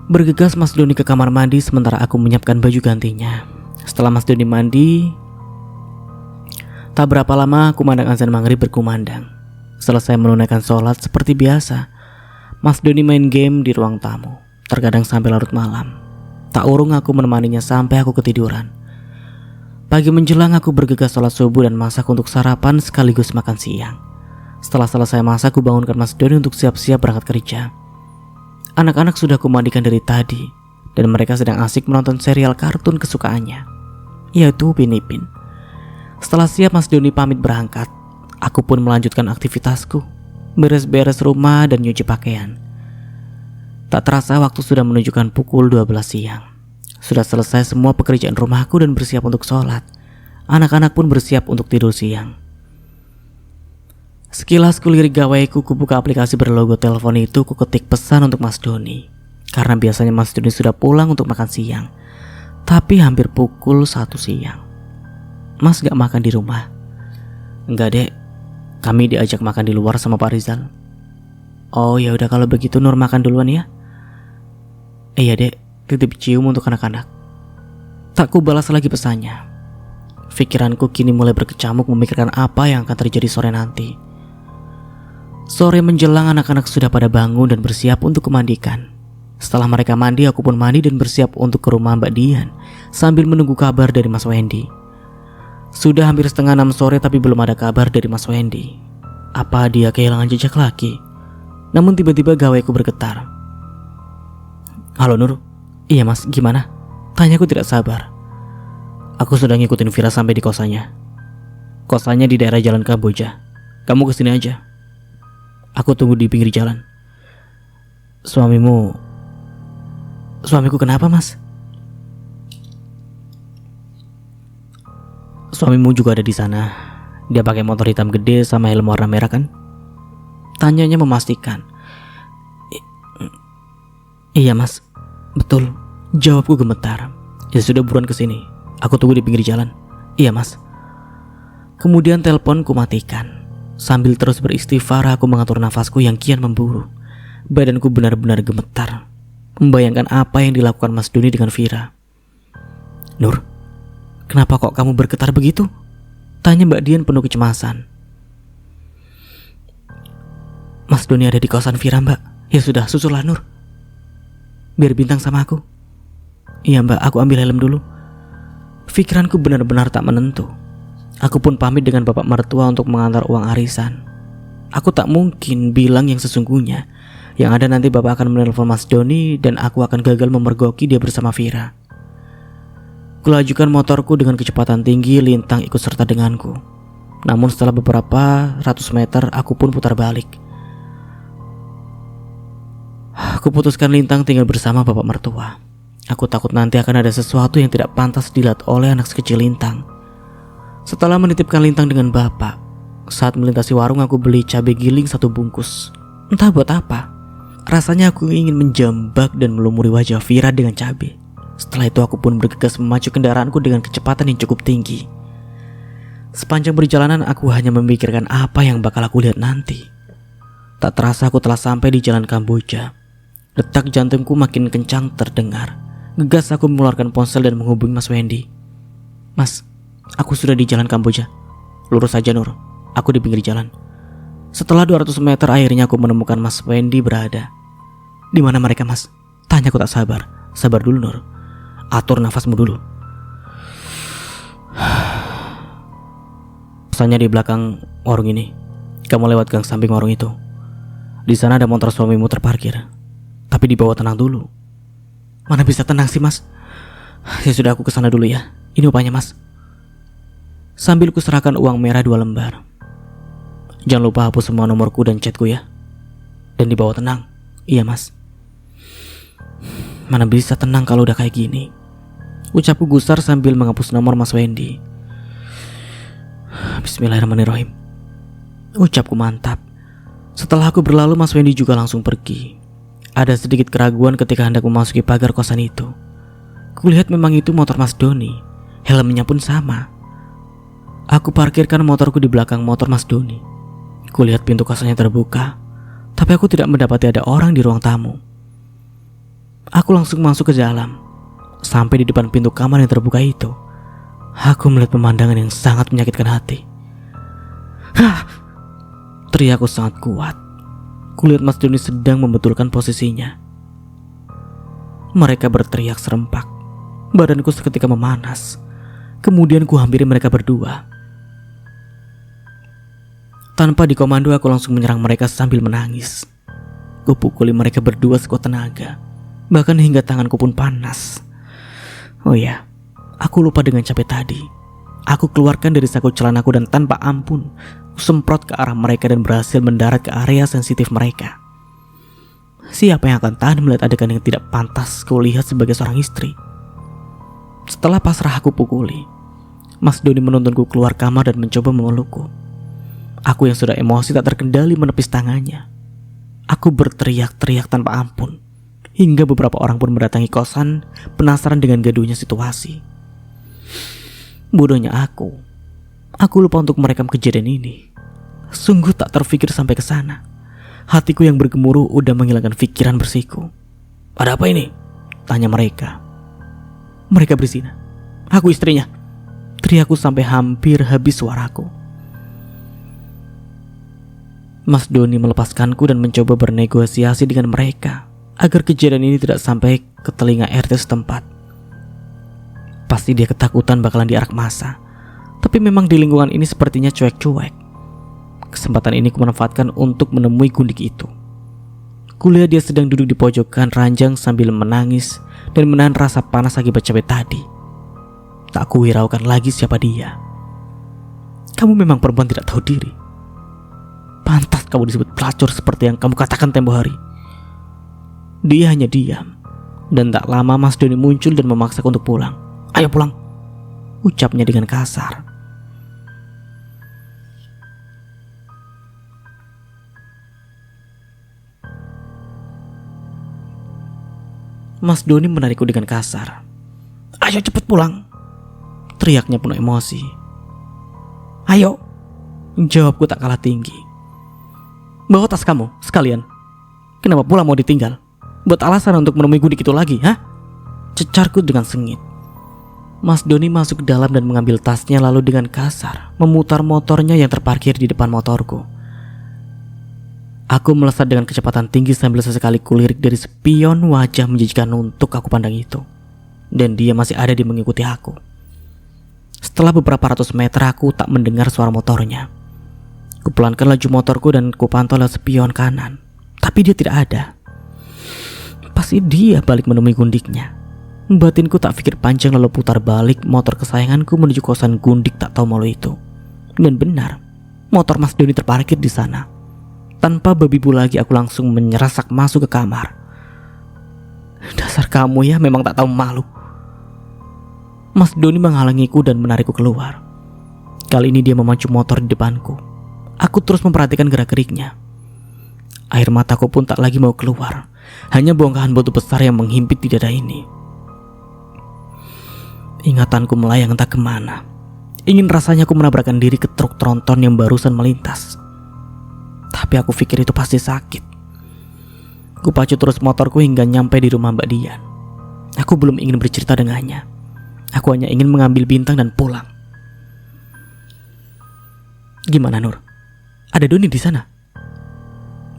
Bergegas Mas Doni ke kamar mandi sementara aku menyiapkan baju gantinya. Setelah Mas Doni mandi, tak berapa lama kumandang azan maghrib berkumandang. Selesai menunaikan sholat seperti biasa, Mas Doni main game di ruang tamu, terkadang sampai larut malam. Tak urung aku menemaninya sampai aku ketiduran. Pagi menjelang aku bergegas sholat subuh dan masak untuk sarapan sekaligus makan siang. Setelah selesai masak, aku bangunkan Mas Doni untuk siap-siap berangkat kerja. Anak-anak sudah kumandikan dari tadi, dan mereka sedang asik menonton serial kartun kesukaannya, yaitu Upin Ipin. Setelah siap Mas Doni pamit berangkat, aku pun melanjutkan aktivitasku, beres-beres rumah dan nyuci pakaian. Tak terasa waktu sudah menunjukkan pukul 12 siang. Sudah selesai semua pekerjaan rumahku dan bersiap untuk sholat. Anak-anak pun bersiap untuk tidur siang. Sekilas kulirik gawaiku, kubuka aplikasi berlogo telepon itu, kuketik pesan untuk Mas Doni. Karena biasanya Mas Doni sudah pulang untuk makan siang. Tapi hampir pukul 1 siang. Mas gak makan di rumah? Enggak dek, kami diajak makan di luar sama Pak Rizal. Oh ya udah kalau begitu Nur makan duluan ya. Iya dek, titip cium untuk anak-anak. Tak kubalas lagi pesannya. Pikiranku kini mulai berkecamuk memikirkan apa yang akan terjadi sore nanti. Sore menjelang anak-anak sudah pada bangun dan bersiap untuk kemandikan. Setelah mereka mandi, aku pun mandi dan bersiap untuk ke rumah Mbak Dian sambil menunggu kabar dari Mas Wendy. Sudah hampir setengah 6 sore tapi belum ada kabar dari Mas Wendy. Apa dia kehilangan jejak lagi? Namun tiba-tiba gawaiku bergetar. Halo Nur. Iya mas, gimana? Tanyaku tidak sabar. Aku sudah ngikutin Vira sampai di kosannya. Kosannya di daerah Jalan Kamboja. Kamu kesini aja. Aku tunggu di pinggir jalan. Suamiku kenapa mas? Suamimu juga ada di sana. Dia pakai motor hitam gede sama helm warna merah kan? Tanyanya memastikan. Iya mas, betul. Jawabku gemetar. Ya sudah buruan kesini. Aku tunggu di pinggir jalan. Iya mas. Kemudian teleponku matikan. Sambil terus beristighfar, aku mengatur nafasku yang kian memburu. Badanku benar-benar gemetar, membayangkan apa yang dilakukan Mas Doni dengan Vira. Nur, kenapa kok kamu bergetar begitu? Tanya Mbak Dian penuh kecemasan. Mas Doni ada di kosan Vira mbak. Ya sudah, susullah Nur. Biar Bintang sama aku. Iya mbak, aku ambil helm dulu. Pikiranku benar-benar tak menentu. Aku pun pamit dengan bapak mertua untuk mengantar uang arisan. Aku tak mungkin bilang yang sesungguhnya. Yang ada nanti bapak akan menelpon Mas Doni dan aku akan gagal memergoki dia bersama Vira. Kulajukan motorku dengan kecepatan tinggi, Lintang ikut serta denganku. Namun setelah beberapa ratus meter aku pun putar balik. Aku putuskan Lintang tinggal bersama bapak mertua. Aku takut nanti akan ada sesuatu yang tidak pantas dilihat oleh anak sekecil Lintang. Setelah menitipkan Lintang dengan bapak, saat melintasi warung aku beli cabai giling 1 bungkus. Entah buat apa. Rasanya aku ingin menjambak dan melumuri wajah Vira dengan cabai. Setelah itu aku pun bergegas memacu kendaraanku dengan kecepatan yang cukup tinggi. Sepanjang perjalanan aku hanya memikirkan apa yang bakal aku lihat nanti. Tak terasa aku telah sampai di Jalan Kamboja. Detak jantungku makin kencang terdengar. Gegas aku mengeluarkan ponsel dan menghubungi Mas Wendy. Mas, aku sudah di Jalan Kamboja. Lurus saja Nur, aku di pinggir jalan. Setelah 200 meter akhirnya aku menemukan Mas Wendy berada. Di mana mereka Mas? Tanya aku tak sabar. Sabar dulu Nur, atur nafasmu dulu. Pesannya di belakang warung ini. Kamu lewat gang samping warung itu. Di sana ada motor suamimu terparkir. Tapi dibawa tenang dulu. Mana bisa tenang sih Mas? Ya sudah, aku kesana dulu ya. Ini upahnya Mas. Sambil kuserahkan uang merah 2 lembar. Jangan lupa hapus semua nomorku dan chatku ya. Dan dibawa tenang. Iya Mas. Mana bisa tenang kalau udah kayak gini. Ucapku gusar sambil menghapus nomor Mas Wendy. Bismillahirrahmanirrahim. Ucapku mantap. Setelah aku berlalu, Mas Wendy juga langsung pergi. Ada sedikit keraguan ketika hendak memasuki pagar kosan itu. Kulihat memang itu motor Mas Doni. Helmnya pun sama. Aku parkirkan motorku di belakang motor Mas Doni. Kulihat pintu kosannya terbuka, tapi aku tidak mendapati ada orang di ruang tamu. Aku langsung masuk ke dalam. Sampai di depan pintu kamar yang terbuka itu, aku melihat pemandangan yang sangat menyakitkan hati. Hah! Teriakku sangat kuat. Kulihat Mas Doni sedang membetulkan posisinya. Mereka berteriak serempak. Badanku seketika memanas. Kemudian ku hampiri mereka berdua. Tanpa dikomando aku langsung menyerang mereka sambil menangis. Ku pukuli mereka berdua sekuat tenaga. Bahkan hingga tanganku pun panas. Oh ya, aku lupa dengan capek tadi. Aku keluarkan dari saku celanaku dan tanpa ampun semprot ke arah mereka dan berhasil mendarat ke area sensitif mereka. Siapa yang akan tahan melihat adegan yang tidak pantas kulihat sebagai seorang istri? Setelah pasrah aku pukuli, Mas Doni menuntunku keluar kamar dan mencoba memelukku. Aku yang sudah emosi tak terkendali menepis tangannya. Aku berteriak-teriak tanpa ampun, hingga beberapa orang pun mendatangi kosan penasaran dengan gaduhnya situasi. Bodohnya aku lupa untuk merekam kejadian ini. Sungguh tak terfikir sampai ke sana. Hatiku yang bergemuruh udah menghilangkan pikiran bersihku. Ada apa ini? Tanya mereka. Mereka berzina. Aku istrinya. Teriakku sampai hampir habis suaraku. Mas Doni melepaskanku dan mencoba bernegosiasi dengan mereka agar kejadian ini tidak sampai ke telinga RT setempat. Pasti dia ketakutan bakalan diarak massa. Tapi memang di lingkungan ini sepertinya cuek-cuek. Kesempatan ini kumanfaatkan untuk menemui gundik itu. Kulihat dia sedang duduk di pojokan ranjang sambil menangis dan menahan rasa panas akibat capek tadi. Tak kuhiraukan lagi siapa dia. Kamu memang perempuan tidak tahu diri. Pantas kamu disebut pelacur seperti yang kamu katakan tempo hari. Dia hanya diam. Dan tak lama Mas Doni muncul dan memaksaku untuk pulang. Ayo pulang, ucapnya dengan kasar. Mas Doni menarikku dengan kasar. Ayo cepet pulang, teriaknya penuh emosi. Ayo, jawabku tak kalah tinggi. Bawa tas kamu sekalian. Kenapa pula mau ditinggal? Buat alasan untuk menemui gundik itu lagi, hah? Cecarku dengan sengit. Mas Doni masuk ke dalam dan mengambil tasnya lalu dengan kasar memutar motornya yang terparkir di depan motorku. Aku melesat dengan kecepatan tinggi sambil sesekali kulirik dari spion wajah menjijikan untuk aku pandang itu. Dan dia masih ada di mengikuti aku. Setelah beberapa ratus meter aku tak mendengar suara motornya. Kupelankan laju motorku dan kupantau lewat spion kanan, tapi dia tidak ada. Pasti dia balik menemui Gundiknya. Batinku tak pikir panjang lalu putar balik motor kesayanganku menuju kosan Gundik tak tahu malu itu. Dan benar, motor Mas Doni terparkir di sana. Tanpa babi bu lagi aku langsung menyerasak masuk ke kamar. Dasar kamu ya, memang tak tahu malu. Mas Doni menghalangiku dan menarikku keluar. Kali ini dia memacu motor di depanku. Aku terus memperhatikan gerak-geriknya. Air mataku pun tak lagi mau keluar. Hanya bongkahan batu besar yang menghimpit di dada ini. Ingatanku melayang entah kemana. Ingin rasanya aku menabrakkan diri ke truk tronton yang barusan melintas. Tapi aku pikir itu pasti sakit. Kupacu terus motorku hingga nyampe di rumah Mbak Dian. Aku belum ingin bercerita dengannya. Aku hanya ingin mengambil bintang dan pulang. Gimana Nur? Ada Doni di sana?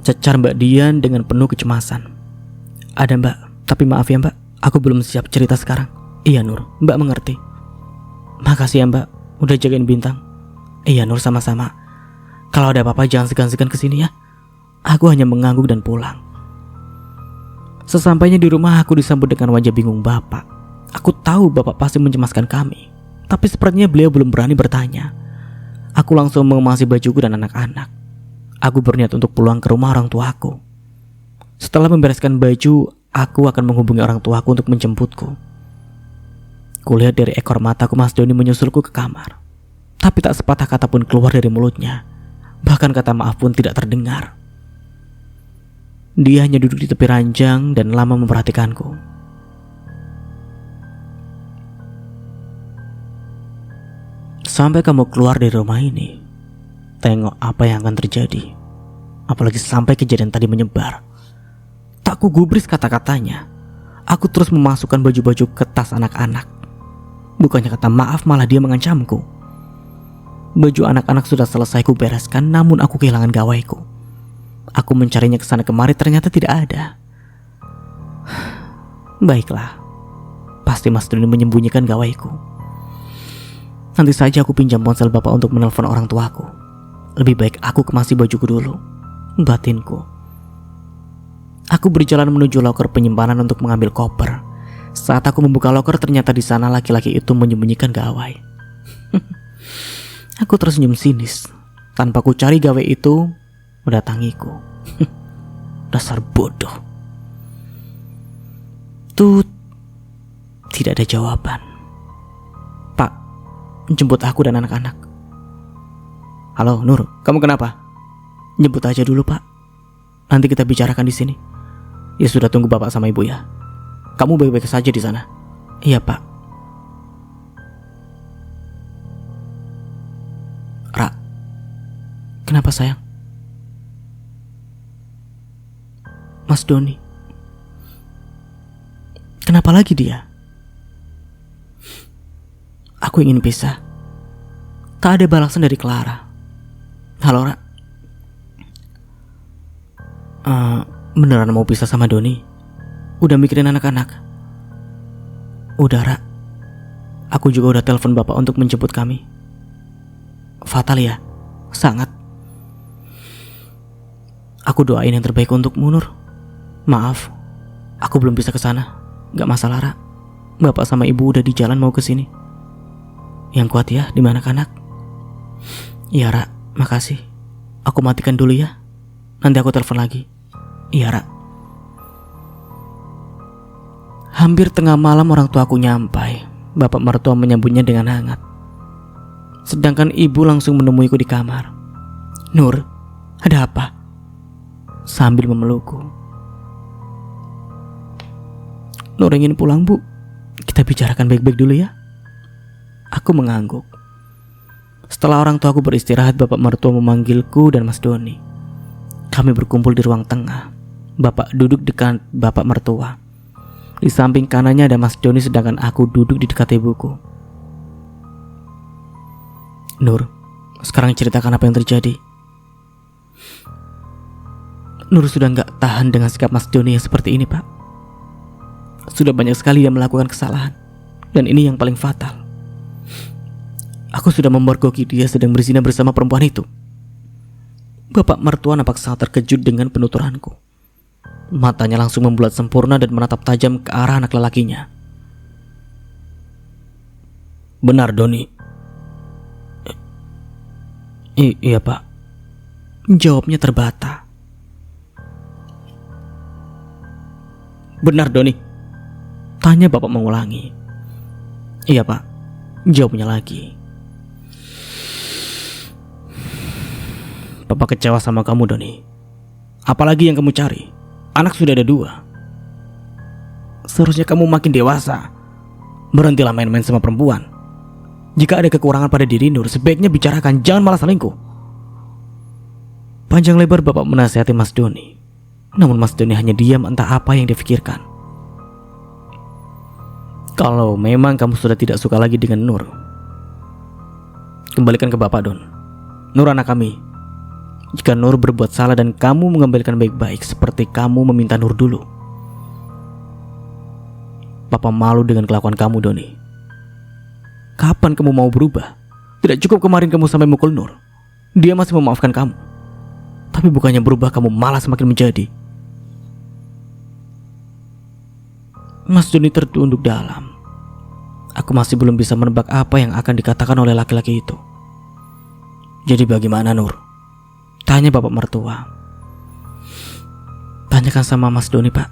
Cecar Mbak Dian dengan penuh kecemasan. Ada Mbak, tapi maaf ya Mbak, aku belum siap cerita sekarang. Iya Nur, Mbak mengerti. Makasih ya Mbak, udah jagain bintang. Iya Nur, sama-sama. Kalau ada apa-apa jangan segan-segan kesini ya. Aku hanya mengangguk dan pulang. Sesampainya di rumah aku disambut dengan wajah bingung Bapak. Aku tahu Bapak pasti mencemaskan kami, tapi sepertinya beliau belum berani bertanya. Aku langsung mengemasi bajuku dan anak-anak. Aku berniat untuk pulang ke rumah orang tuaku. Setelah membereskan baju, aku akan menghubungi orang tuaku untuk menjemputku. Kulihat dari ekor mataku Mas Doni menyusulku ke kamar. Tapi tak sepatah kata pun keluar dari mulutnya. Bahkan kata maaf pun tidak terdengar. Dia hanya duduk di tepi ranjang dan lama memperhatikanku. Sampai kamu keluar dari rumah ini, tengok apa yang akan terjadi. Apalagi sampai kejadian tadi menyebar. Tak kugubris kata-katanya. Aku terus memasukkan baju-baju ke tas anak-anak. Bukannya kata maaf, malah dia mengancamku. Baju anak-anak sudah selesai kubereskan, namun aku kehilangan gawaiku. Aku mencarinya kesana kemari, ternyata tidak ada. Baiklah, pasti Mas Doni menyembunyikan gawaiku. Nanti saja aku pinjam ponsel Bapak untuk menelpon orang tuaku. Lebih baik aku kemasi bajuku dulu. Batinku. Aku berjalan menuju loker penyimpanan untuk mengambil koper. Saat aku membuka loker, ternyata di sana laki-laki itu menyembunyikan gawai. Aku tersenyum sinis. Tanpa ku cari gawai itu mendatangiku. Dasar bodoh. Tut. Tidak ada jawaban. Pak, jemput aku dan anak-anak. Halo Nur, kamu kenapa? Jemput aja dulu Pak. Nanti kita bicarakan di sini. Ya sudah, tunggu Bapak sama Ibu ya. Kamu baik-baik saja di sana. Iya Pak. Ra, kenapa sayang? Mas Doni. Kenapa lagi dia? Aku ingin pisah. Tak ada balasan dari Clara. Halo Ra. Beneran mau pisah sama Doni? Udah mikirin anak-anak? Udah Ra. Aku juga udah telepon Bapak untuk menjemput kami. Fatal ya? Sangat. Aku doain yang terbaik untukmu Nur. Maaf, aku belum bisa ke sana. Gak masalah Ra. Bapak sama Ibu udah di jalan mau ke sini. Yang kuat ya di mana anak? Iya Ra, makasih. Aku matikan dulu ya. Nanti aku telepon lagi. Iya Ra. Hampir tengah malam orang tuaku nyampai. Bapak mertua menyambutnya dengan hangat. Sedangkan ibu langsung menemuiku di kamar. Nur, ada apa? Sambil memelukku. Nur ingin pulang Bu. Kita bicarakan baik-baik dulu ya. Aku mengangguk. Setelah orang tuaku beristirahat, bapak mertua memanggilku dan Mas Doni. Kami berkumpul di ruang tengah. Bapak duduk dekat bapak mertua. Di samping kanannya ada Mas Doni, sedangkan aku duduk di dekat ibuku. Nur, sekarang ceritakan apa yang terjadi. Nur sudah gak tahan dengan sikap Mas Doni yang seperti ini Pak. Sudah banyak sekali dia melakukan kesalahan. Dan ini yang paling fatal. Aku sudah memergoki dia sedang berzina bersama perempuan itu. Bapak mertua nampak sangat terkejut dengan penuturanku. Matanya langsung membulat sempurna dan menatap tajam ke arah anak lelakinya. Benar, Doni? Iya, Pak. Jawabnya terbata. Benar, Doni? Tanya bapak mengulangi. Iya, Pak. Jawabnya lagi. Papa kecewa sama kamu, Doni. Apalagi yang kamu cari? Anak sudah ada 2. Seharusnya kamu makin dewasa. Berhentilah main-main sama perempuan. Jika ada kekurangan pada diri Nur, sebaiknya bicarakan, jangan malah selingkuh. Panjang lebar bapak menasihati Mas Doni. Namun Mas Doni hanya diam, entah apa yang dia pikirkan. Kalau memang kamu sudah tidak suka lagi dengan Nur, kembalikan ke bapak, Don. Nur anak kami. Jika Nur berbuat salah dan kamu mengembalikan baik-baik seperti kamu meminta Nur dulu, Papa malu dengan kelakuan kamu, Doni. Kapan kamu mau berubah? Tidak cukup kemarin kamu sampai mukul Nur. Dia masih memaafkan kamu. Tapi bukannya berubah, kamu malah semakin menjadi. Mas Doni tertunduk dalam. Aku masih belum bisa menebak apa yang akan dikatakan oleh laki-laki itu. Jadi bagaimana, Nur? Tanya bapak mertua. Tanyakan sama Mas Doni, Pak.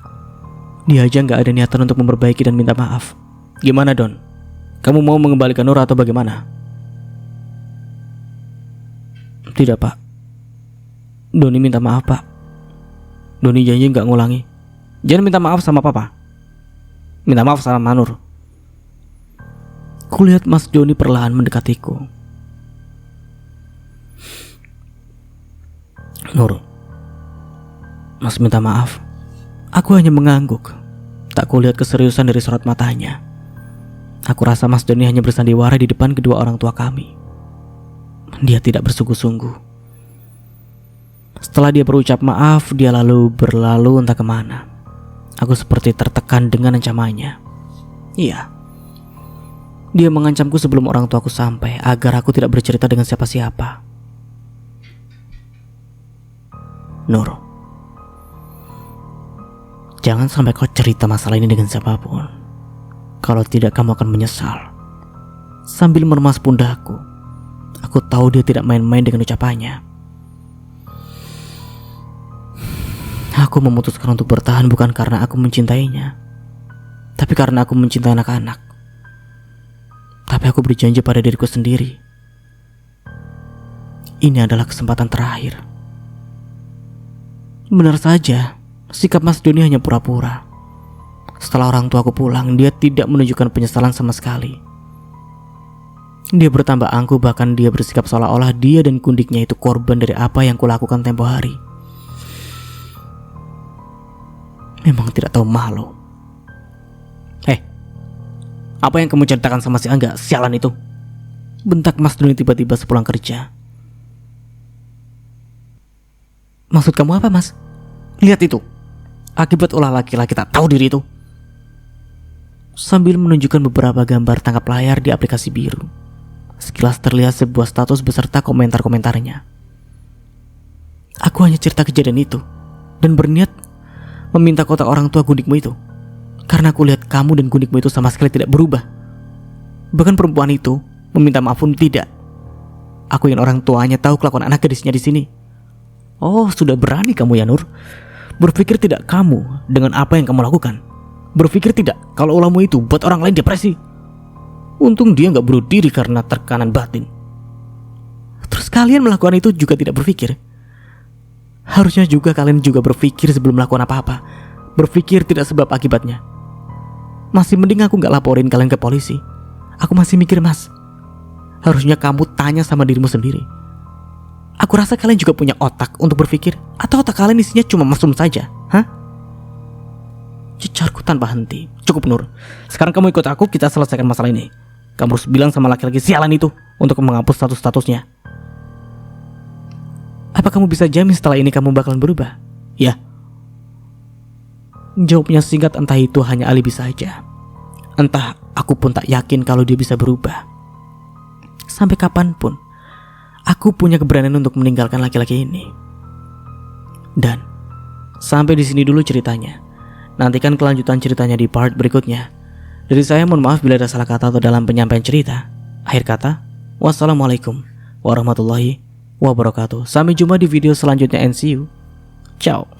Dia aja gak ada niatan untuk memperbaiki dan minta maaf. Gimana, Don? Kamu mau mengembalikan Nur atau bagaimana? Tidak, Pak. Doni minta maaf, Pak. Doni janji gak ngulangi. Jangan minta maaf sama Papa. Minta maaf sama Nur. Kulihat Mas Doni perlahan mendekatiku. Nur, Mas minta maaf. Aku hanya mengangguk. Tak kulihat keseriusan dari sorot matanya. Aku rasa Mas Doni hanya bersandiwara di depan kedua orang tua kami. Dia tidak bersungguh-sungguh. Setelah dia berucap maaf, dia lalu berlalu entah kemana. Aku seperti tertekan dengan ancamannya. Iya, dia mengancamku sebelum orang tuaku sampai agar aku tidak bercerita dengan siapa-siapa. Nur, jangan sampai kau cerita masalah ini dengan siapapun. Kalau tidak, kamu akan menyesal. Sambil meremas pundakku, aku tahu dia tidak main-main dengan ucapannya. Aku memutuskan untuk bertahan bukan karena aku mencintainya, tapi karena aku mencintai anak-anak. Tapi aku berjanji pada diriku sendiri, ini adalah kesempatan terakhir. Benar saja, sikap Mas Doni hanya pura-pura. Setelah orang tuaku pulang, dia tidak menunjukkan penyesalan sama sekali. Dia bertambah angkuh, bahkan dia bersikap seolah-olah dia dan kundiknya itu korban dari apa yang kulakukan tempo hari. Memang tidak tahu malu. Apa yang kamu ceritakan sama si Angga, sialan itu? Bentak Mas Doni tiba-tiba sepulang kerja. Maksud kamu apa, Mas? Lihat itu. Akibat ulah laki-laki tak tahu diri itu. Sambil menunjukkan beberapa gambar tangkap layar di aplikasi biru, sekilas terlihat sebuah status beserta komentar-komentarnya. Aku hanya cerita kejadian itu dan berniat meminta kontak orang tua gundikmu itu, karena aku lihat kamu dan gundikmu itu sama sekali tidak berubah. Bahkan perempuan itu meminta maaf pun tidak. Aku ingin orang tuanya tahu kelakuan anak gadisnya di sini. Oh, sudah berani kamu ya, Nur. Berpikir tidak kamu dengan apa yang kamu lakukan? Berpikir tidak kalau ulahmu itu buat orang lain depresi? Untung dia gak bunuh diri karena tekanan batin. Terus kalian melakukan itu juga tidak berpikir? Harusnya juga kalian juga berpikir sebelum melakukan apa-apa. Berpikir tidak sebab akibatnya. Masih mending aku gak laporin kalian ke polisi. Aku masih mikir, Mas. Harusnya kamu tanya sama dirimu sendiri. Aku rasa kalian juga punya otak untuk berpikir, atau otak kalian isinya cuma mesum saja, hah? Cecarku tanpa henti. Cukup, Nur. Sekarang kamu ikut aku, kita selesaikan masalah ini. Kamu harus bilang sama laki-laki sialan itu untuk menghapus status-statusnya. Apa kamu bisa jamin setelah ini kamu bakalan berubah? Ya. Jawabnya singkat, entah itu hanya alibi saja. Entah aku pun tak yakin kalau dia bisa berubah. sampai kapanpun aku punya keberanian untuk meninggalkan laki-laki ini. Dan sampai di sini dulu ceritanya. Nantikan kelanjutan ceritanya di part berikutnya. Dari saya mohon maaf bila ada salah kata atau dalam penyampaian cerita. Akhir kata, wassalamualaikum warahmatullahi wabarakatuh. Sampai jumpa di video selanjutnya and see you. Ciao.